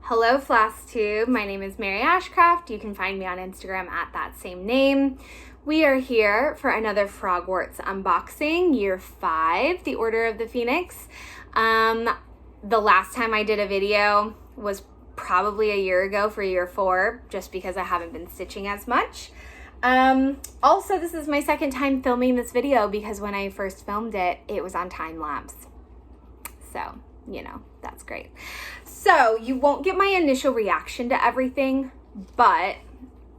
Hello Flosstube, my name is Mary Ashcraft. You can find me on Instagram at that same name. We are here for another Frogwarts unboxing, year 5, the Order of the Phoenix. The last time I did a video was probably a year ago for year 4, just because I haven't been stitching as much. Also, this is my second time filming this video because when I first filmed it, it was on time lapse. So, you know, that's great. So you won't get my initial reaction to everything, but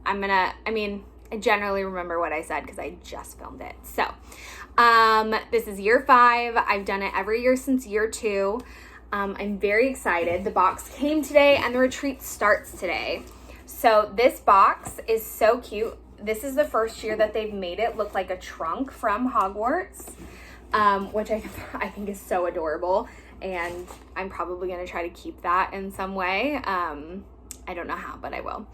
I generally remember what I said because I just filmed it. So, this is year 5. I've done it every year since year 2. I'm very excited. The box came today and the retreat starts today. So this box is so cute. This is the first year that they've made it look like a trunk from Hogwarts, which I think is so adorable. And I'm probably going to try to keep that in some way. I don't know how, but I will.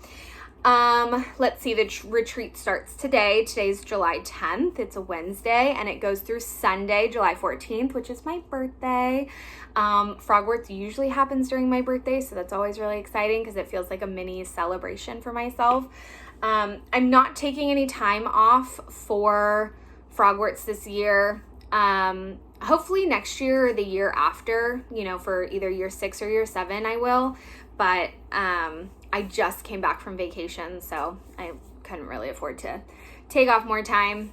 Let's see, the retreat starts today. Today's July 10th. It's a Wednesday, and it goes through Sunday, July 14th, which is my birthday. Frogwarts usually happens during my birthday, so that's always really exciting because it feels like a mini celebration for myself. I'm not taking any time off for Frogwarts this year. Hopefully next year or the year after, you know, for either year 6 or year 7, I will. But I just came back from vacation, so I couldn't really afford to take off more time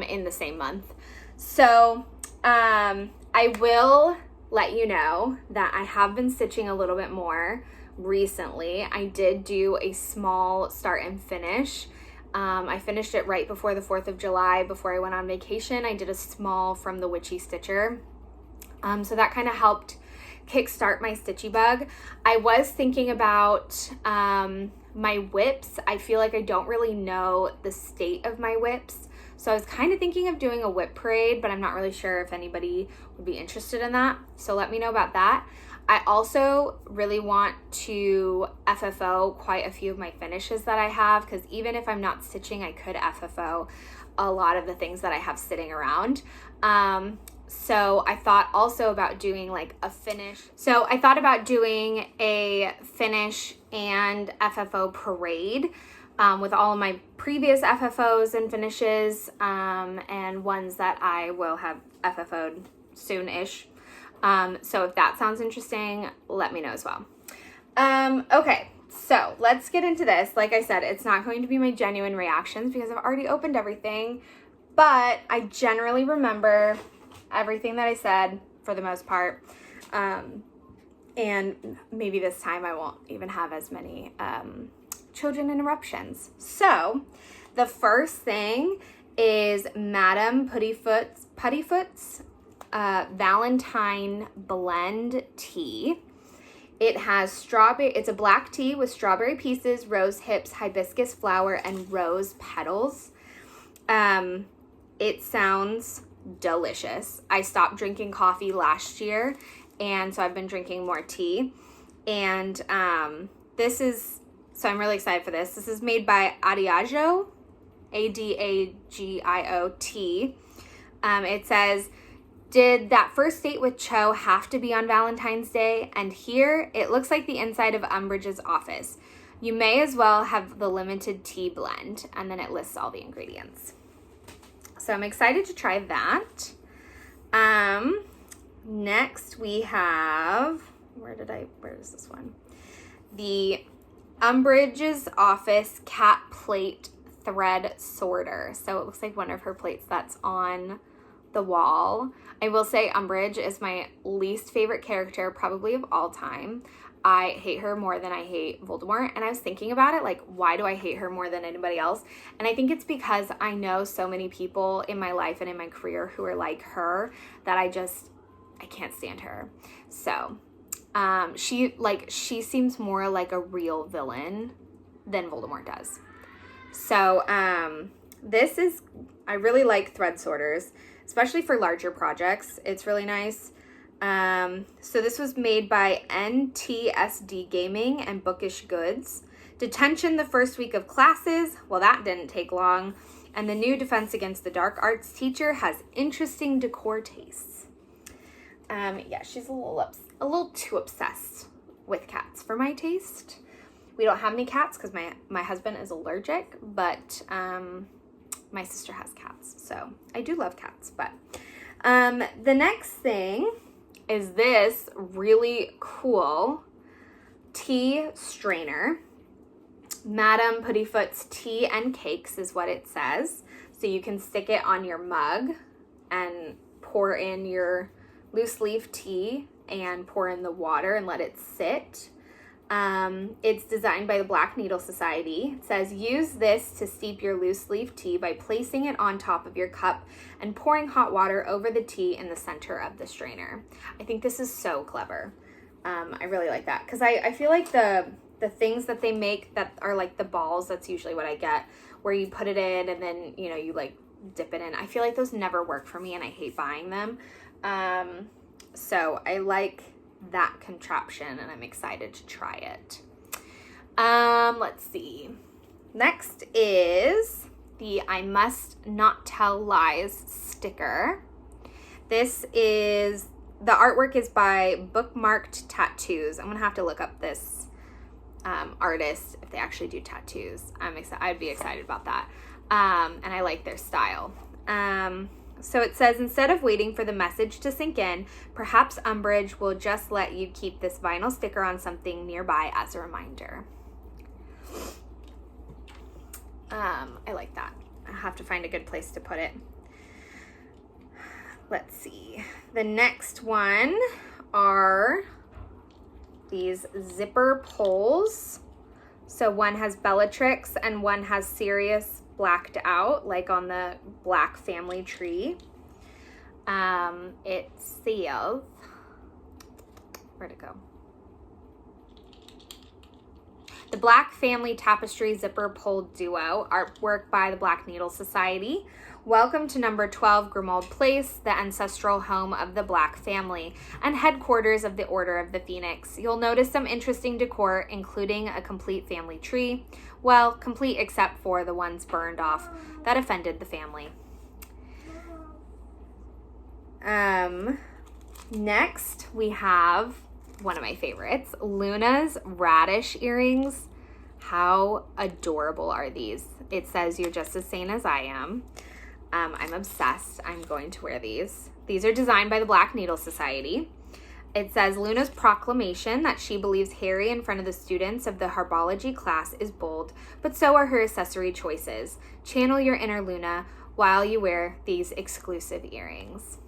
in the same month. So I will let you know that I have been stitching a little bit more recently. I did do a small start and finish. I finished it right before the 4th of July, before I went on vacation. I did a small from the Witchy Stitcher. So that kind of helped kickstart my stitchy bug. I was thinking about my whips. I feel like I don't really know the state of my whips. So I was kind of thinking of doing a whip parade, but I'm not really sure if anybody would be interested in that. So let me know about that. I also really want to FFO quite a few of my finishes that I have, because even if I'm not stitching, I could FFO a lot of the things that I have sitting around. So I thought also about doing like a finish. So I thought about doing a finish and FFO parade with all of my previous FFOs and finishes and ones that I will have FFO'd soon-ish. So if that sounds interesting, let me know as well. Okay, so let's get into this. Like I said, it's not going to be my genuine reactions because I've already opened everything, but I generally remember everything that I said for the most part. And maybe this time I won't even have as many, children interruptions. So the first thing is Madame Puttyfoot's Valentine blend tea. It has strawberry, it's a black tea with strawberry pieces, rose hips, hibiscus flower, and rose petals. It sounds delicious. I stopped drinking coffee last year, and so I've been drinking more tea. And so I'm really excited for this. This is made by Adagio, Adagiot. It says, did that first date with Cho have to be on Valentine's Day? And here, it looks like the inside of Umbridge's office. You may as well have the limited tea blend. And then it lists all the ingredients. So I'm excited to try that. Next we have, where is this one? The Umbridge's Office Cat Plate Thread Sorter. So it looks like one of her plates that's on the wall. I will say Umbridge is my least favorite character probably of all time. I hate her more than I hate Voldemort, and I was thinking about it, like, why do I hate her more than anybody else? And I think it's because I know so many people in my life and in my career who are like her that I can't stand her. So she seems more like a real villain than Voldemort does. So I really like thread sorters, especially for larger projects. It's really nice. So this was made by NTSD Gaming and Bookish Goods. Detention the first week of classes. Well, that didn't take long. And the new Defense Against the Dark Arts teacher has interesting decor tastes. Yeah, she's a little too obsessed with cats for my taste. We don't have any cats because my husband is allergic, but my sister has cats, so I do love cats. But the next thing is this really cool tea strainer. Madame Puddifoot's Tea and Cakes is what it says. So you can stick it on your mug and pour in your loose leaf tea and pour in the water and let it sit. It's designed by the Black Needle Society. It says, use this to steep your loose leaf tea by placing it on top of your cup and pouring hot water over the tea in the center of the strainer. I think this is so clever. I really like that because I feel like the things that they make that are like the balls, that's usually what I get, where you put it in and then, you know, you like dip it in. I feel like those never work for me and I hate buying them. So I like that contraption and I'm excited to try it. Let's see. Next is the I Must Not Tell Lies sticker. This is, the artwork is by Bookmarked Tattoos. I'm gonna have to look up this artist if they actually do tattoos. I'd be excited about that. And I like their style. So it says, instead of waiting for the message to sink in, perhaps Umbridge will just let you keep this vinyl sticker on something nearby as a reminder. I like that. I have to find a good place to put it. Let's see. The next one are these zipper pulls. So one has Bellatrix and one has Sirius blacked out, like on the Black family tree. It says, where'd it go? The Black Family Tapestry Zipper Pull Duo, artwork by the Black Needle Society. Welcome to number 12 Grimmauld Place, the ancestral home of the Black family and headquarters of the Order of the Phoenix. You'll notice some interesting decor, including a complete family tree. Well, complete except for the ones burned off that offended the family. Next, we have one of my favorites, Luna's radish earrings. How adorable are these? It says, you're just as sane as I am. I'm obsessed. I'm going to wear these. These are designed by the Black Needle Society. It says, Luna's proclamation that she believes Harry in front of the students of the herbology class is bold, but so are her accessory choices. Channel your inner Luna while you wear these exclusive earrings.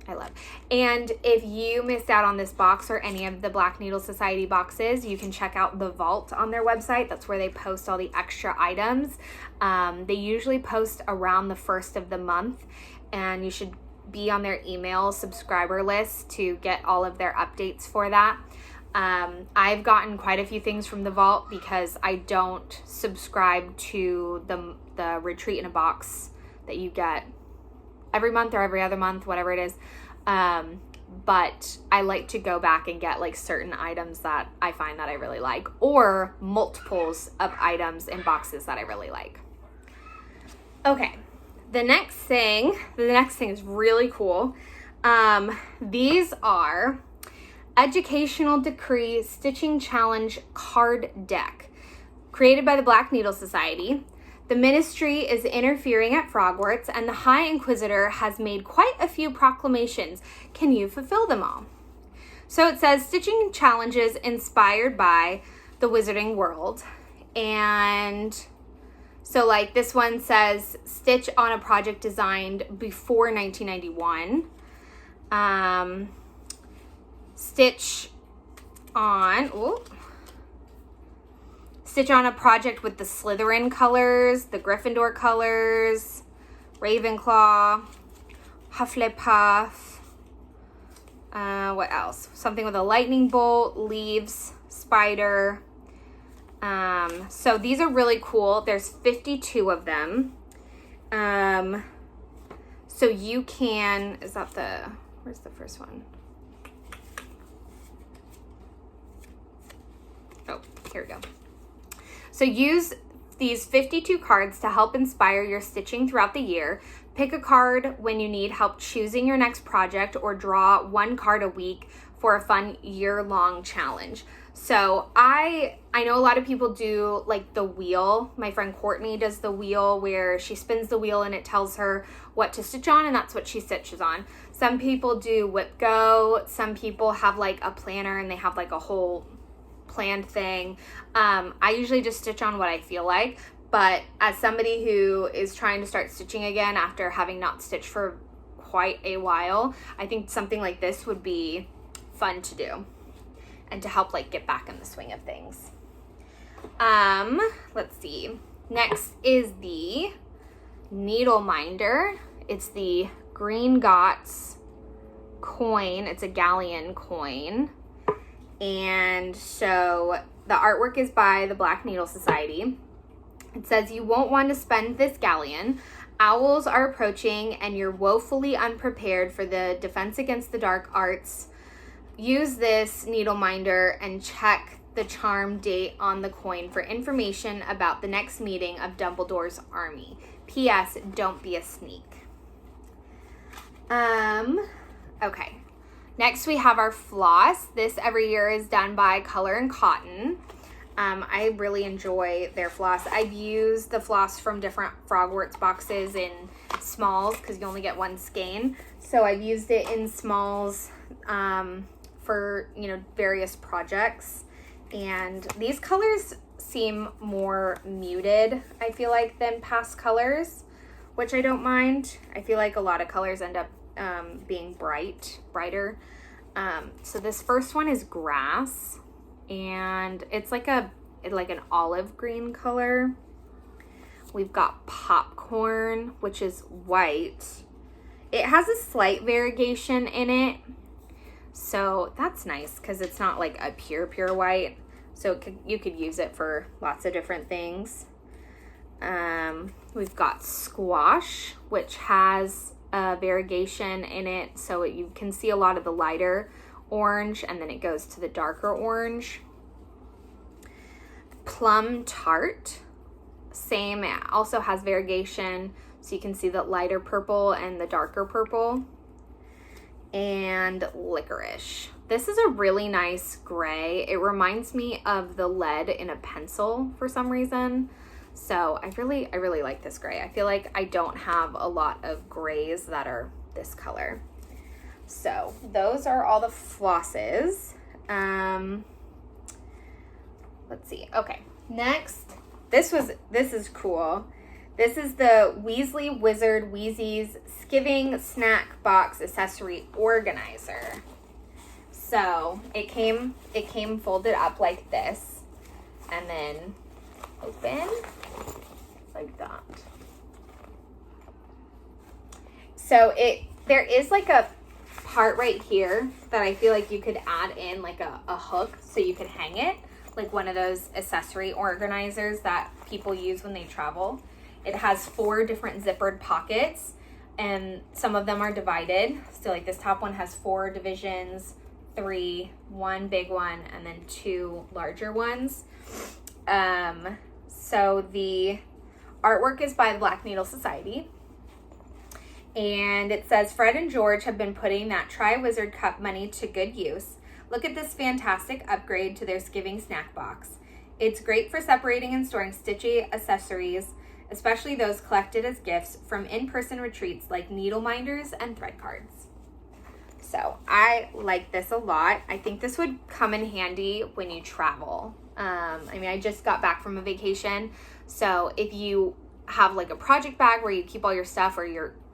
I love. And if you missed out on this box or any of the Black Needle Society boxes, you can check out the vault on their website. That's where they post all the extra items. They usually post around the first of the month, and you should be on their email subscriber list to get all of their updates for that. I've gotten quite a few things from the vault because I don't subscribe to the retreat in a box that you get every month or every other month, whatever it is. But I like to go back and get like certain items that I find that I really like, or multiples of items in boxes that I really like. Okay, the next thing is really cool. These are Educational Decree Stitching Challenge card deck, created by the Black Needle Society. The Ministry is interfering at Frogwarts, and the High Inquisitor has made quite a few proclamations. Can you fulfill them all? So it says, stitching challenges inspired by the wizarding world. And so like this one says, stitch on a project designed before 1991. Stitch on a project with the Slytherin colors, the Gryffindor colors, Ravenclaw, Hufflepuff. What else? Something with a lightning bolt, leaves, spider. So these are really cool. There's 52 of them. So you can, where's the first one? Oh, here we go. So use these 52 cards to help inspire your stitching throughout the year. Pick a card when you need help choosing your next project, or draw one card a week for a fun year-long challenge. So I know a lot of people do like the wheel. My friend Courtney does the wheel where she spins the wheel and it tells her what to stitch on, and that's what she stitches on. Some people do whip go. Some people have like a planner and they have like a whole planned thing. I usually just stitch on what I feel like, but as somebody who is trying to start stitching again after having not stitched for quite a while, I think something like this would be fun to do and to help like get back in the swing of things. Let's see. Next is the needle minder. It's the Gringotts coin. It's a galleon coin. And so the artwork is by the Black Needle Society. It says, you won't want to spend this galleon. Owls are approaching and you're woefully unprepared for the Defense Against the Dark Arts. Use this needle minder and check the charm date on the coin for information about the next meeting of Dumbledore's army. P.S. Don't be a sneak. Okay. Next we have our floss. This every year is done by Color and Cotton. I really enjoy their floss. I've used the floss from different Frogwarts boxes in smalls because you only get one skein. So I've used it in smalls for, you know, various projects. And these colors seem more muted, I feel like, than past colors, which I don't mind. I feel like a lot of colors end up being brighter. So this first one is grass, and it's like an olive green color. We've got popcorn, which is white. It has a slight variegation in it, so that's nice because it's not like a pure white. So you could use it for lots of different things. We've got squash, which has a variegation in it, so you can see a lot of the lighter orange and then it goes to the darker orange. Plum tart, same, it also has variegation, so you can see the lighter purple and the darker purple. And licorice. This is a really nice gray. It reminds me of the lead in a pencil for some reason. So I really like this gray. I feel like I don't have a lot of grays that are this color. So those are all the flosses. Let's see. Okay, next, this is cool. This is the Weasley Wizard Wheezy's Skiving Snack Box Accessory Organizer. So it came folded up like this, and then open like that. So there is like a part right here that I feel like you could add in like a hook so you could hang it, like one of those accessory organizers that people use when they travel. It has 4 different zippered pockets, and some of them are divided. So like this top one has 4 divisions, 3, 1 big one, and then 2 larger ones. So the artwork is by the Black Needle Society. And it says, Fred and George have been putting that Tri-Wizard Cup money to good use. Look at this fantastic upgrade to their Skiving snack box. It's great for separating and storing stitchy accessories, especially those collected as gifts from in-person retreats like needle minders and thread cards. So I like this a lot. I think this would come in handy when you travel. I just got back from a vacation, so if you have like a project bag where you keep all your stuff,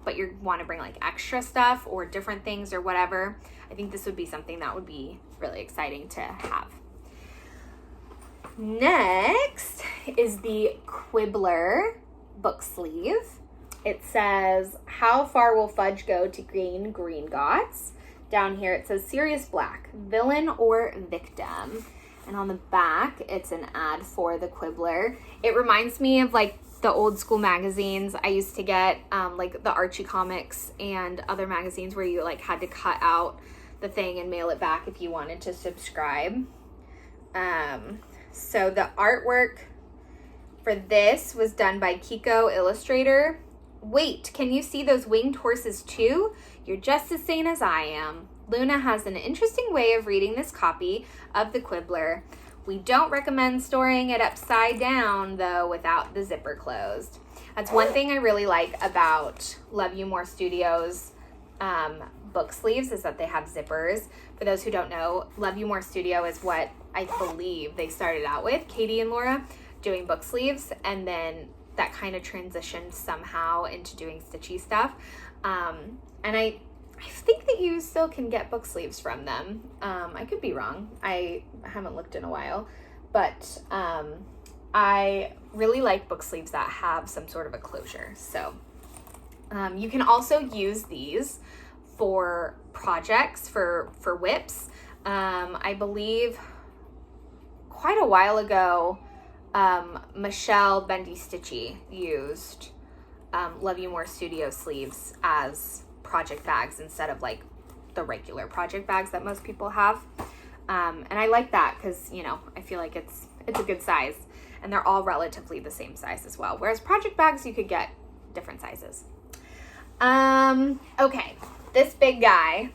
but you want to bring like extra stuff or different things or whatever, I think this would be something that would be really exciting to have. Next is the Quibbler book sleeve. It says, how far will Fudge go to gain Gringotts? Down here it says Sirius Black, villain or victim. And on the back, it's an ad for the Quibbler. It reminds me of like the old school magazines I used to get, like the Archie comics and other magazines where you like had to cut out the thing and mail it back if you wanted to subscribe. So the artwork for this was done by Kiko Illustrator. Wait, can you see those winged horses too? You're just as sane as I am. Luna has an interesting way of reading this copy of the Quibbler. We don't recommend storing it upside down, though, without the zipper closed. That's one thing I really like about Love You More Studios book sleeves, is that they have zippers. For those who don't know, Love You More Studio is what I believe they started out with, Katie and Laura, doing book sleeves, and then that kind of transitioned somehow into doing stitchy stuff. And I think that you still can get book sleeves from them. I could be wrong. I haven't looked in a while, but I really like book sleeves that have some sort of a closure. So you can also use these for projects, for whips. I believe quite a while ago, Michelle Bendy Stitchy used Love You More Studio sleeves as project bags instead of like the regular project bags that most people have. And I like that because, you know, I feel like it's a good size, and they're all relatively the same size as well. Whereas project bags, you could get different sizes. Okay, this big guy.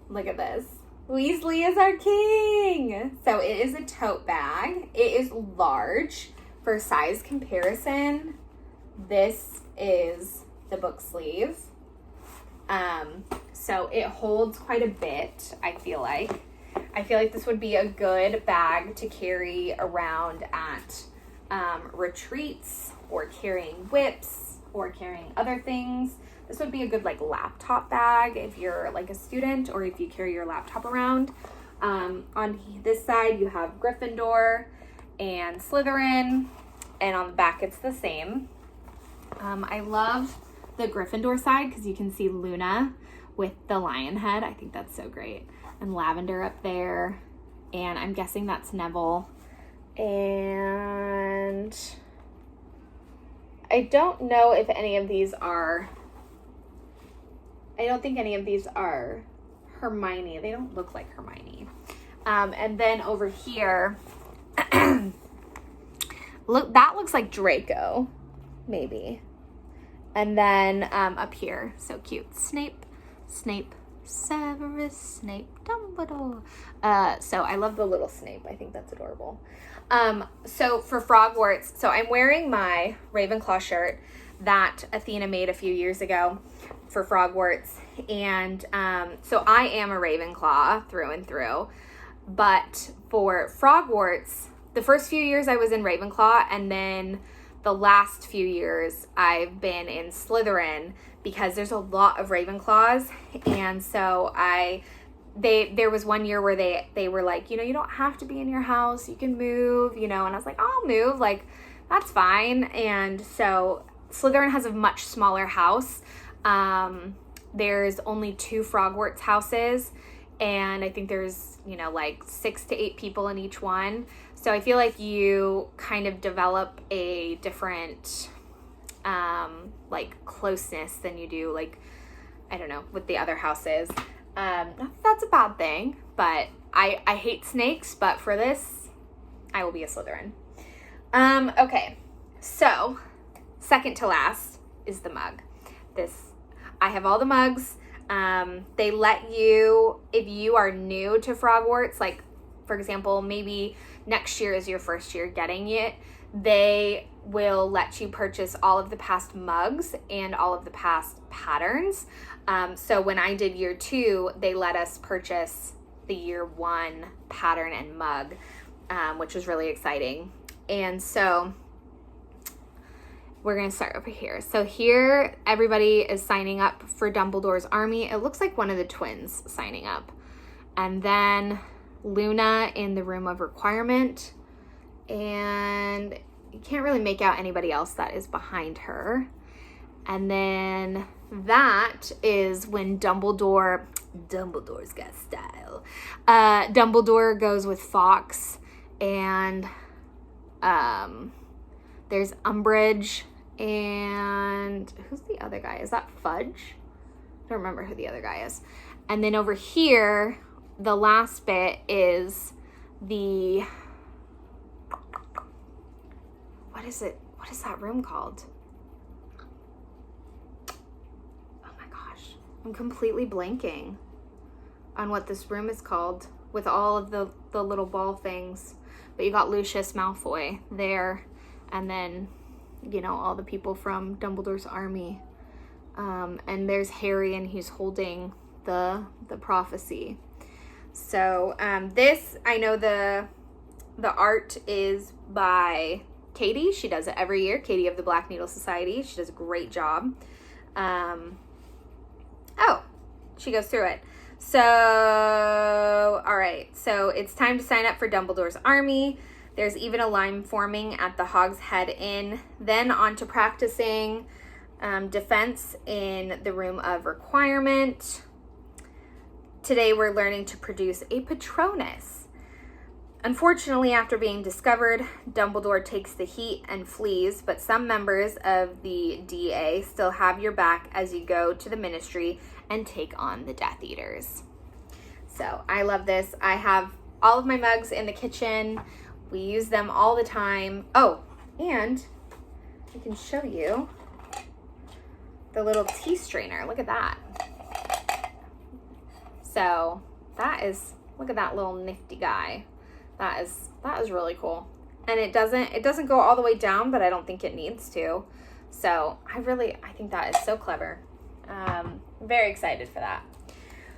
Look at this. Weasley is our king. So it is a tote bag. It is large. For size comparison, this is the book sleeve. So it holds quite a bit, I feel like. I feel like this would be a good bag to carry around at retreats, or carrying whips, or carrying other things. This would be a good like laptop bag if you're like a student, or if you carry your laptop around. On this side you have Gryffindor and Slytherin, and on the back it's the same. I love the Gryffindor side because you can see Luna with the lion head. I think that's so great. And Lavender up there, and I'm guessing that's Neville. And I don't know if any of these are, I don't think any of these are Hermione. They don't look like Hermione. And then over here, look, that looks like Draco, maybe. And then up here, so cute, Snape, Severus Snape, Dumbledore. So I love the little Snape. I think that's adorable. So for Frogwarts, so I'm wearing my Ravenclaw shirt that Athena made a few years ago for Frogwarts. And so I am a Ravenclaw through and through. But for Frogwarts, the first few years I was in Ravenclaw, and then the last few years I've been in Slytherin, because there's a lot of Ravenclaws. And so there was one year where they were like, you know, you don't have to be in your house, you can move, you know, and I was like, I'll move, like, that's fine. And so Slytherin has a much smaller house. There's only 2 Frogwarts houses, and I think there's, you know, like 6 to 8 people in each one. So I feel like you kind of develop a different like closeness than you do, like, I don't know, with the other houses. That's a bad thing, but I hate snakes, but for this, I will be a Slytherin. Okay, so second to last is the mug. I have all the mugs. They let you, if you are new to Frogwarts, like, for example, maybe next year is your first year getting it, they will let you purchase all of the past mugs and all of the past patterns. So when I did year 2, they let us purchase the year 1 pattern and mug, which was really exciting. And so we're going to start over here. So here, everybody is signing up for Dumbledore's army. It looks like one of the twins signing up. And then Luna in the room of requirement. And you can't really make out anybody else that is behind her. And then that is when Dumbledore's got style. Dumbledore goes with Fox, and there's Umbridge, and who's the other guy? Is that Fudge? I don't remember who the other guy is. And then over here, the last bit is the, what is it? What is that room called? Oh my gosh. I'm completely blanking on what this room is called with all of the little ball things. But you got Lucius Malfoy there, and then, you know, all the people from Dumbledore's army. And there's Harry, and he's holding the prophecy. So this, I know the art is by Katie. She does it every year. Katie of the Black Needle Society. She does a great job. She goes through it. So, all right. So it's time to sign up for Dumbledore's army. There's even a line forming at the Hog's Head Inn. Then on to practicing defense in the Room of Requirement. Today we're learning to produce a Patronus. Unfortunately, after being discovered, Dumbledore takes the heat and flees, but some members of the DA still have your back as you go to the Ministry and take on the Death Eaters. So I love this. I have all of my mugs in the kitchen. We use them all the time. Oh, and I can show you the little tea strainer. Look at that. So that is, look at that little nifty guy. That is really cool. And it doesn't go all the way down, but I don't think it needs to. So I think that is so clever. Very excited for that.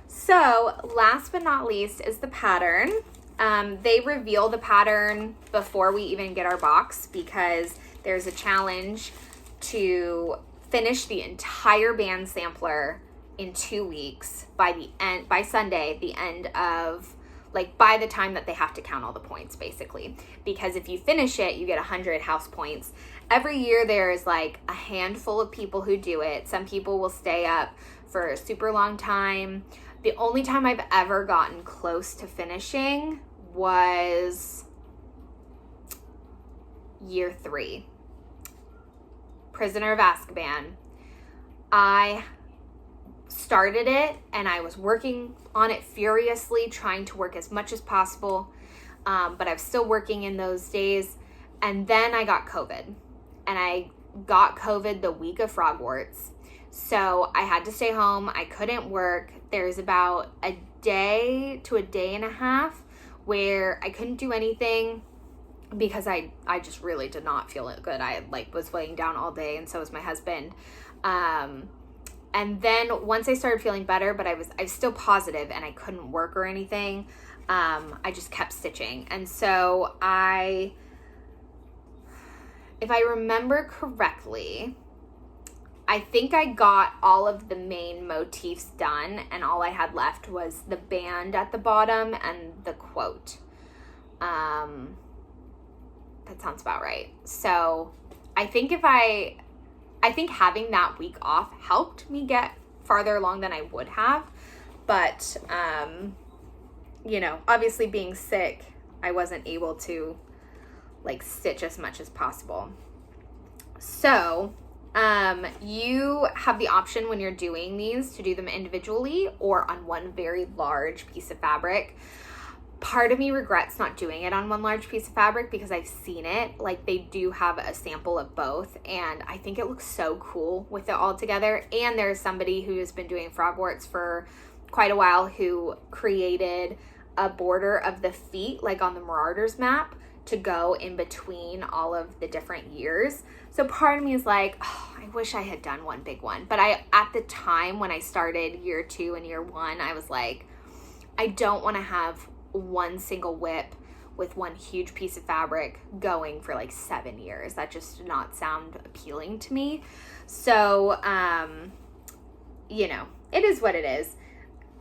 So last but not least is the pattern. They reveal the pattern before we even get our box because there's a challenge to finish the entire band sampler in 2 weeks by Sunday, the end of, like, by the time that they have to count all the points, basically. Because if you finish it, you get 100 house points. Every year there is like a handful of people who do it. Some people will stay up for a super long time. The only time I've ever gotten close to finishing was year 3. Prisoner of Azkaban. I started it and I was working on it furiously, trying to work as much as possible, but I was still working in those days. And then I got COVID, and I got COVID the week of Frogwarts, so I had to stay home. I couldn't work. There's about a day to a day and a half where I couldn't do anything because I just really did not feel good. I was laying down all day, and so was my husband. And then once I started feeling better, but I was still positive and I couldn't work or anything, I just kept stitching. And so if I remember correctly, I think I got all of the main motifs done, and all I had left was the band at the bottom and the quote. That sounds about right. So I think having that week off helped me get farther along than I would have. But, obviously being sick, I wasn't able to, stitch as much as possible. So, you have the option when you're doing these to do them individually or on one very large piece of fabric. Part of me regrets not doing it on one large piece of fabric because I've seen it. They do have a sample of both, and I think it looks so cool with it all together. And there's somebody who has been doing Frogwarts for quite a while who created a border of the feet, on the Marauders map, to go in between all of the different years. So part of me is I wish I had done one big one. But at the time when I started year 2 and year 1, I was I don't want to have one single whip with one huge piece of fabric going for 7 years. That just did not sound appealing to me. So, it is what it is.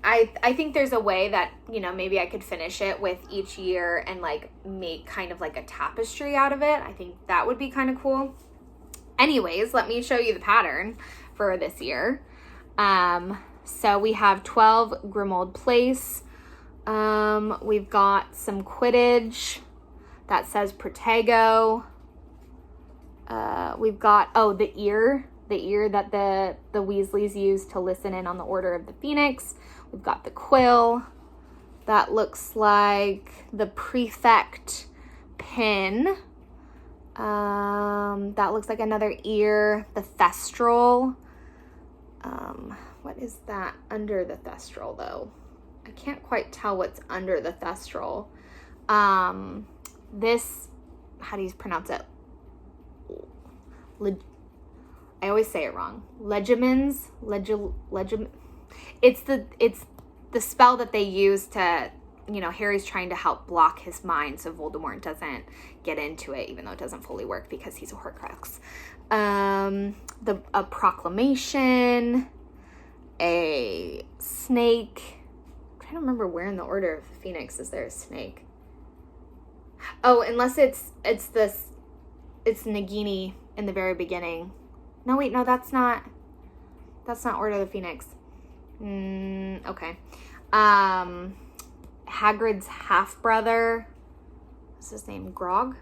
I think there's a way that, maybe I could finish it with each year and make kind of a tapestry out of it. I think that would be kind of cool. Anyways, let me show you the pattern for this year. So we have 12 Grimold Place. We've got some Quidditch that says Protego. We've got, the ear that the Weasleys use to listen in on the Order of the Phoenix. We've got the quill. That looks like the prefect pin. That looks like another ear. The thestral. what is that under the thestral though? I can't quite tell what's under the thestral. This, how do you pronounce it? I always say it wrong. Legimens, it's the spell that they use to, you know, Harry's trying to help block his mind so Voldemort doesn't get into it, even though it doesn't fully work because he's a Horcrux. A proclamation, a snake. I'm trying to remember where in the Order of the Phoenix is there a snake. Oh, unless it's Nagini in the very beginning. No, wait, no, that's not Order of the Phoenix. Okay. Hagrid's half-brother. What's his name? Grog?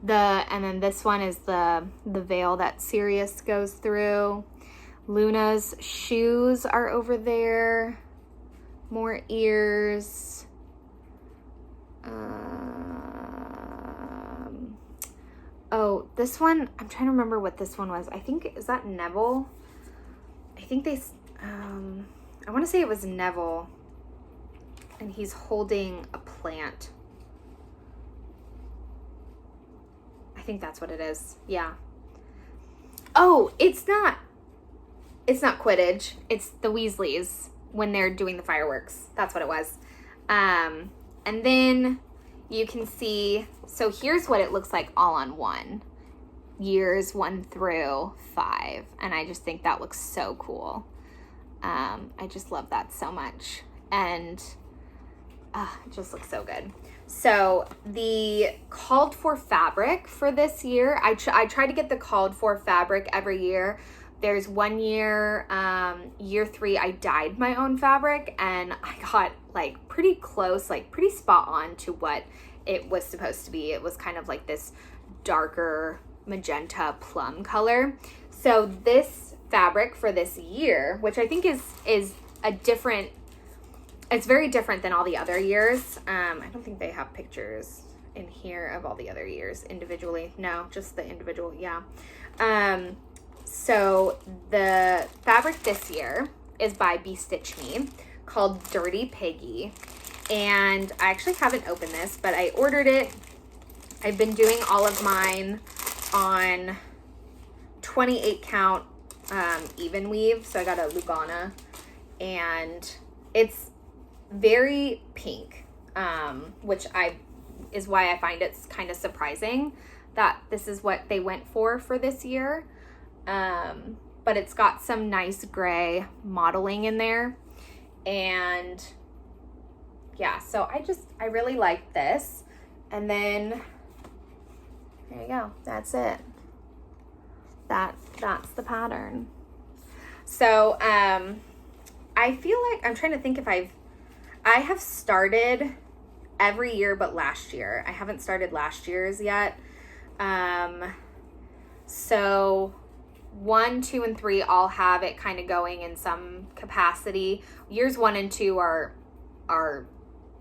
And then this one is the veil that Sirius goes through. Luna's shoes are over there. More ears. Oh, this one, I'm trying to remember what this one was. I think, is that Neville? I think I want to say it was Neville. And he's holding a plant. I think that's what it is. Yeah. Oh, it's not Quidditch. It's the Weasleys when they're doing the fireworks. That's what it was. And then you can see, so here's what it looks like all on one. Years 1 through 5. And I just think that looks so cool. I just love that so much. And it just looks so good. So the called for fabric for this year, I try to get the called for fabric every year. There's 1 year, year 3, I dyed my own fabric and I got like pretty close, like pretty spot on to what it was supposed to be. It was kind of like this darker magenta plum color. So this fabric for this year, which I think is a different, it's very different than all the other years. I don't think they have pictures in here of all the other years individually. No, just the individual, yeah. So the fabric this year is by Bestitch Me, called Dirty Piggy. And I actually haven't opened this, but I ordered it. I've been doing all of mine on 28 count even weave. So I got a Lugana and it's very pink, which is why I find it's kind of surprising that this is what they went for this year. But it's got some nice gray modeling in there. And yeah, so I really like this. And then there you go. That's it. That's the pattern. So, I feel like I'm trying to think if I have started every year but last year. I haven't started last year's yet. So 1, 2, and 3 all have it kind of going in some capacity. Years 1 and 2 are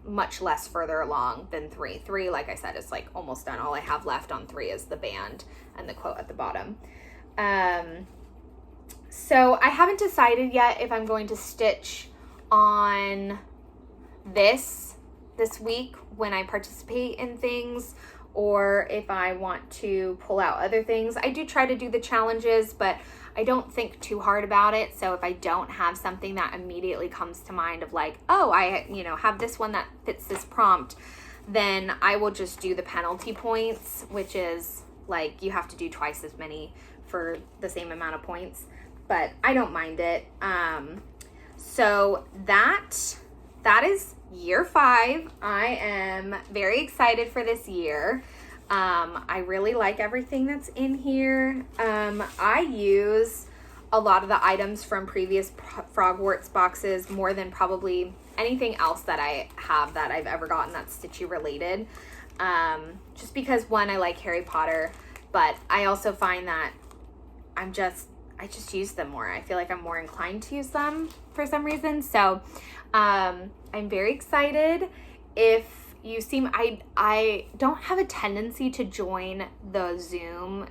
much less further along than 3. 3, like I said, is like almost done. All I have left on 3 is the band and the quote at the bottom. So I haven't decided yet if I'm going to stitch on this week when I participate in things, or if I want to pull out other things. I do try to do the challenges, but I don't think too hard about it. So if I don't have something that immediately comes to mind of like, oh, I have this one that fits this prompt, then I will just do the penalty points, which is like you have to do twice as many for the same amount of points, but I don't mind it. So that is year 5. I am very excited for this year. I really like everything that's in here. I use a lot of the items from previous Frogwarts boxes more than probably anything else that I have that I've ever gotten that's Stitchy related. Just because, one, I like Harry Potter, but I also find that I just use them more. I feel like I'm more inclined to use them for some reason. So I'm very excited. If you seem, I don't have a tendency to join the Zoom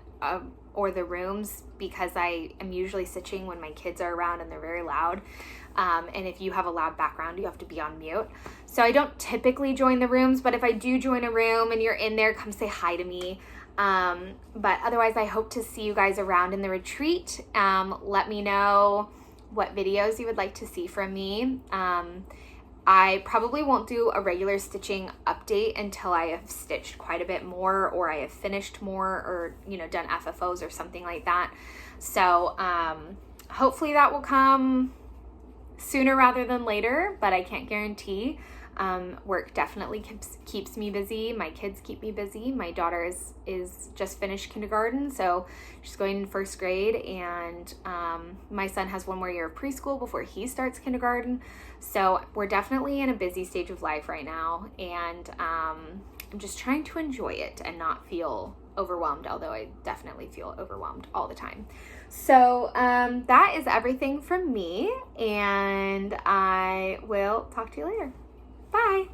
or the rooms, because I am usually stitching when my kids are around and they're very loud. And if you have a loud background, you have to be on mute. So I don't typically join the rooms, but if I do join a room and you're in there, come say hi to me. But otherwise, I hope to see you guys around in the retreat. Let me know what videos you would like to see from me. I probably won't do a regular stitching update until I have stitched quite a bit more, or I have finished more, or, you know, done FFOs or something like that. So hopefully that will come sooner rather than later, but I can't guarantee. Work definitely keeps me busy. My kids keep me busy. My daughter is just finished kindergarten, so she's going in first grade, and my son has one more year of preschool before he starts kindergarten. So we're definitely in a busy stage of life right now, and I'm just trying to enjoy it and not feel overwhelmed, although I definitely feel overwhelmed all the time. So that is everything from me, and I will talk to you later. Bye.